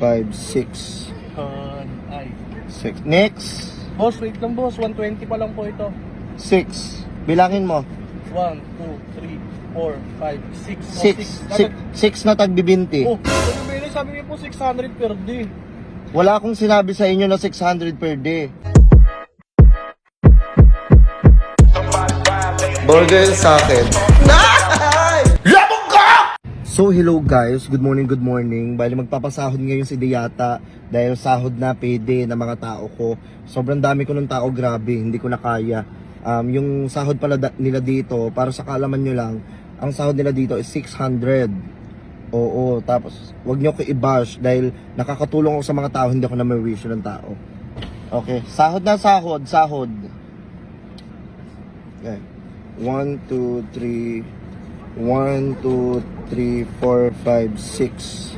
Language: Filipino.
5, 6. Ay. 6. Next. Boss, wait lang boss. 120 pa lang po ito. 6. Bilangin mo. 1, 2, 3, 4, 5, 6. 6 na tagbibinti. Oh, sabi niyo po 600 per day. Wala akong sinabi sa inyo na 600 per day. Burger sa akin. Labog ka! So hello guys, good morning, good morning. Bali magpapasahod ngayon si Deyata dahil sahod na pwede na mga tao ko. Sobrang dami ko ng tao, grabe, hindi ko na kaya. Yung sahod pala nila dito, para sa kaalaman nyo lang, ang sahod nila dito is 600. Oo, tapos wag nyo ko i-bash dahil nakakatulong ako sa mga tao, hindi ako na ma-wish ng tao. Okay, sahod na sahod. Okay. 1, 2, 3, 1, 2, 3, 4, 5, 6.